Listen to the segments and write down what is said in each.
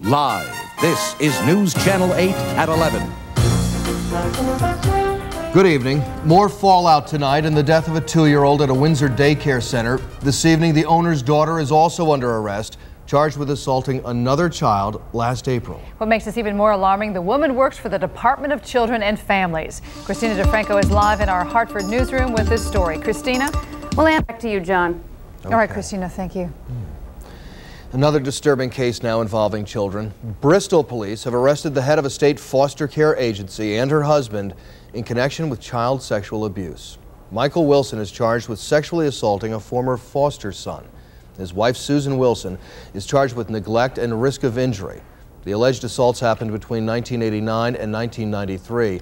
Live, this is News Channel 8 at 11. Good evening. More fallout tonight in the death of a 2-year-old at a Windsor daycare center. This evening, the owner's daughter is also under arrest, charged with assaulting another child last April. What makes this even more alarming, the woman works for the Department of Children and Families. Christina DeFranco is live in our Hartford newsroom with this story. Christina? Well, Ann, back to you, John. Okay. All right, Christina, thank you. Another disturbing case now involving children. Bristol police have arrested the head of a state foster care agency and her husband in connection with child sexual abuse. Michael Wilson is charged with sexually assaulting a former foster son. His wife, Susan Wilson, is charged with neglect and risk of injury. The alleged assaults happened between 1989 and 1993.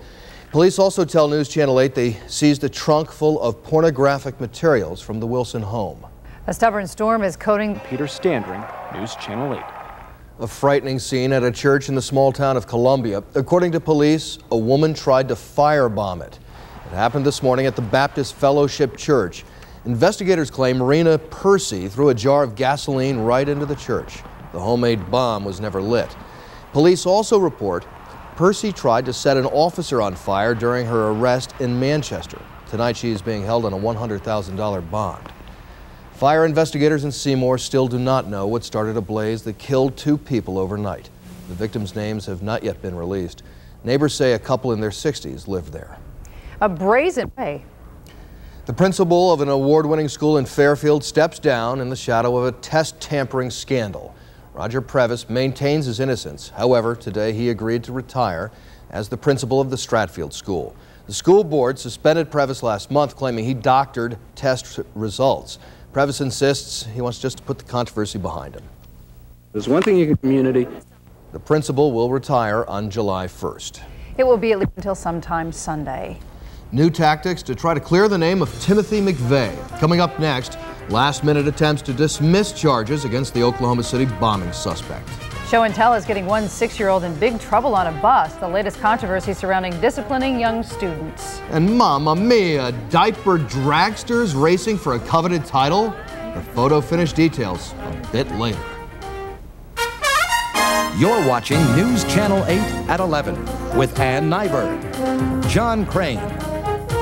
Police also tell News Channel 8 they seized a trunk full of pornographic materials from the Wilson home. A stubborn storm is coating. Peter Standring, News Channel 8. A frightening scene at a church in the small town of Columbia. According to police, a woman tried to firebomb it. It happened this morning at the Baptist Fellowship Church. Investigators claim Marina Percy threw a jar of gasoline right into the church. The homemade bomb was never lit. Police also report Percy tried to set an officer on fire during her arrest in Manchester. Tonight she is being held on a $100,000 bond. Fire investigators in Seymour still do not know what started a blaze that killed 2 people overnight. The victims' names have not yet been released. Neighbors say a couple in their 60s lived there. A brazen way. The principal of an award-winning school in Fairfield steps down in the shadow of a test tampering scandal. Roger Previs maintains his innocence. However, today he agreed to retire as the principal of the Stratfield School. The school board suspended Previs last month, claiming he doctored test results. Previs insists he wants just to put the controversy behind him. There's one thing you can community. The principal will retire on July 1st. It will be at least until sometime Sunday. New tactics to try to clear the name of Timothy McVeigh. Coming up next, last-minute attempts to dismiss charges against the Oklahoma City bombing suspect. Show and Tell is getting one 6-year-old in big trouble on a bus. The latest controversy surrounding disciplining young students. And Mamma Mia, diaper dragsters racing for a coveted title? The photo finish details a bit later. You're watching News Channel 8 at 11 with Ann Nyberg, John Crane,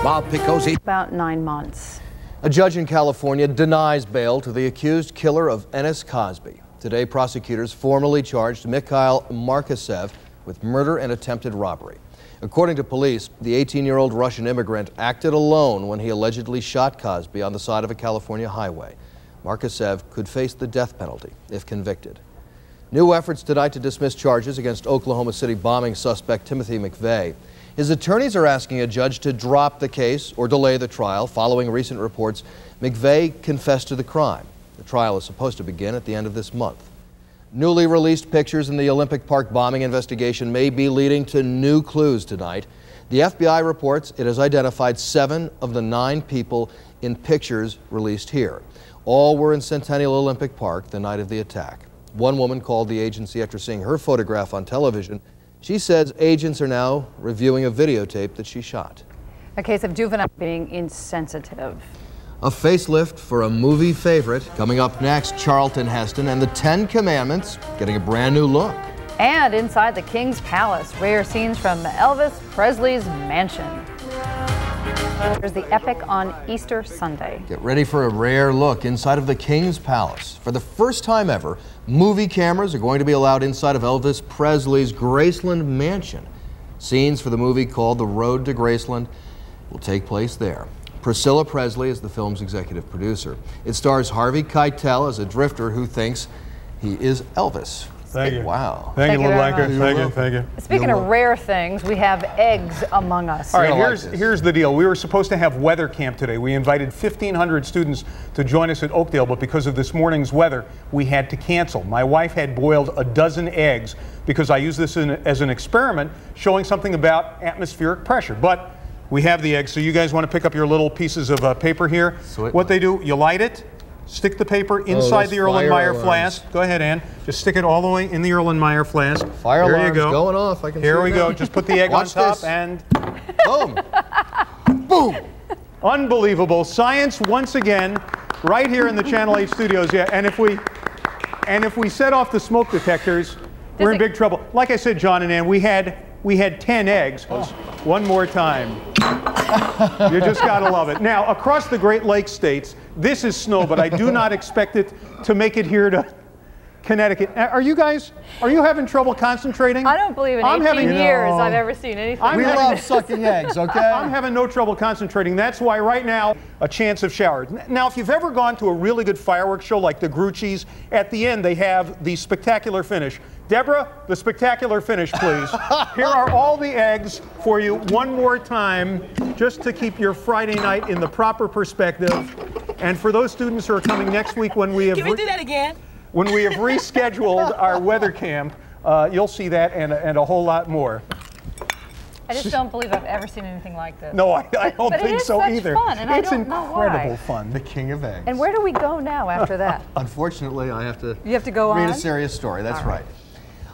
Bob Picozzi. About 9 months. A judge in California denies bail to the accused killer of Ennis Cosby. Today, prosecutors formally charged Mikhail Markasev with murder and attempted robbery. According to police, the 18-year-old Russian immigrant acted alone when he allegedly shot Cosby on the side of a California highway. Markasev could face the death penalty if convicted. New efforts tonight to dismiss charges against Oklahoma City bombing suspect Timothy McVeigh. His attorneys are asking a judge to drop the case or delay the trial following recent reports McVeigh confessed to the crime. The trial is supposed to begin at the end of this month. Newly released pictures in the Olympic Park bombing investigation may be leading to new clues tonight. The FBI reports it has identified 7 of the 9 people in pictures released here. All were in Centennial Olympic Park the night of the attack. One woman called the agency after seeing her photograph on television. She says agents are now reviewing a videotape that she shot. A case of juvenile being insensitive. A facelift for a movie favorite. Coming up next, Charlton Heston and the 10 Commandments getting a brand new look. And inside the King's Palace, rare scenes from Elvis Presley's mansion. There's the epic on Easter Sunday. Get ready for a rare look inside of the King's Palace. For the first time ever, movie cameras are going to be allowed inside of Elvis Presley's Graceland mansion. Scenes for the movie called The Road to Graceland will take place there. Priscilla Presley is the film's executive producer. It stars Harvey Keitel as a drifter who thinks he is Elvis. Thank you. Wow. Thank you, little anchor. Welcome. Thank you. Speaking of rare things, we have eggs among us. All right, here's the deal. We were supposed to have weather camp today. We invited 1,500 students to join us at Oakdale, but because of this morning's weather, we had to cancel. My wife had boiled a dozen eggs because I use this as an experiment showing something about atmospheric pressure. But we have the eggs, so you guys want to pick up your little pieces of paper here. Sweet. What they do, you light it, stick the paper inside the Erlenmeyer flask. Go ahead, Ann. Just stick it all the way in the Erlenmeyer flask. Fire alarm's going off. I can Here see we it go. now. Just put the egg on top this. and boom. Boom. Unbelievable. Science once again, right here in the Channel 8 studios. Yeah, and if we set off the smoke detectors, we're in big trouble. Like I said, John and Ann, we had 10 eggs. One more time. You just gotta love it. Now, across the Great Lakes states, this is snow, but I do not expect it to make it here to Connecticut. Are you having trouble concentrating? I don't believe in 18 years I've ever seen anything. We love sucking eggs, okay? I'm having no trouble concentrating. That's why right now, a chance of showers. Now, if you've ever gone to a really good fireworks show like the Grucci's, at the end they have the spectacular finish. Deborah, the spectacular finish, please. Here are all the eggs for you one more time, just to keep your Friday night in the proper perspective. And for those students who are coming next week when we have... Can we do that again? When we have rescheduled our weather camp, you'll see that and a whole lot more. I just don't believe I've ever seen anything like this. No, I don't think so either. Fun, and it's I don't know why. incredible fun. The king of eggs. And where do we go now after that? Unfortunately, I have to You have to go read on? a serious story. That's right.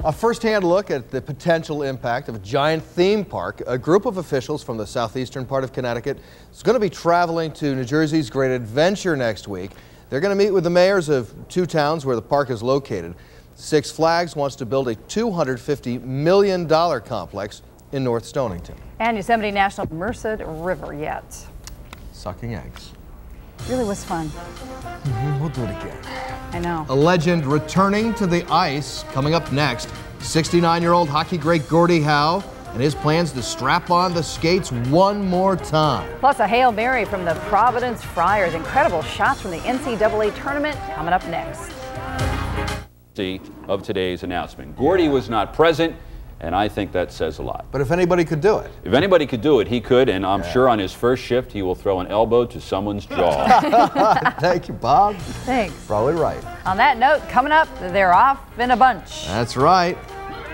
A first-hand look at the potential impact of a giant theme park. A group of officials from the southeastern part of Connecticut is going to be traveling to New Jersey's Great Adventure next week. They're going to meet with the mayors of two towns where the park is located. Six Flags wants to build a $250 million complex in North Stonington. And Yosemite National Merced River yet. Sucking eggs. Really was fun. We'll do it again. I know. A legend returning to the ice coming up next. 69-year-old hockey great Gordie Howe and his plans to strap on the skates one more time. Plus a Hail Mary from the Providence Friars. Incredible shots from the NCAA tournament coming up next. Of today's announcement. Gordie was not present, and I think that says a lot. But if anybody could do it. If anybody could do it, he could, and I'm sure on his first shift he will throw an elbow to someone's jaw. Thank you, Bob. Thanks. Probably right. On that note, coming up, they're off in a bunch. That's right.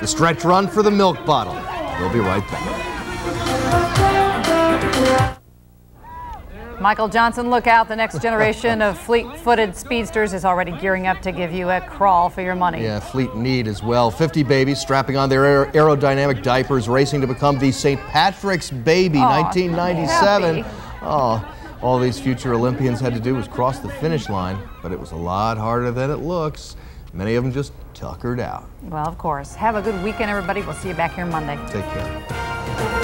The stretch run for the milk bottle. We'll be right back. Michael Johnson, look out. The next generation of fleet-footed speedsters is already gearing up to give you a crawl for your money. Yeah, fleet need as well. 50 babies strapping on their aerodynamic diapers, racing to become the St. Patrick's baby, 1997. Oh, all these future Olympians had to do was cross the finish line, but it was a lot harder than it looks. Many of them just tuckered out. Well, of course. Have a good weekend, everybody. We'll see you back here Monday. Take care.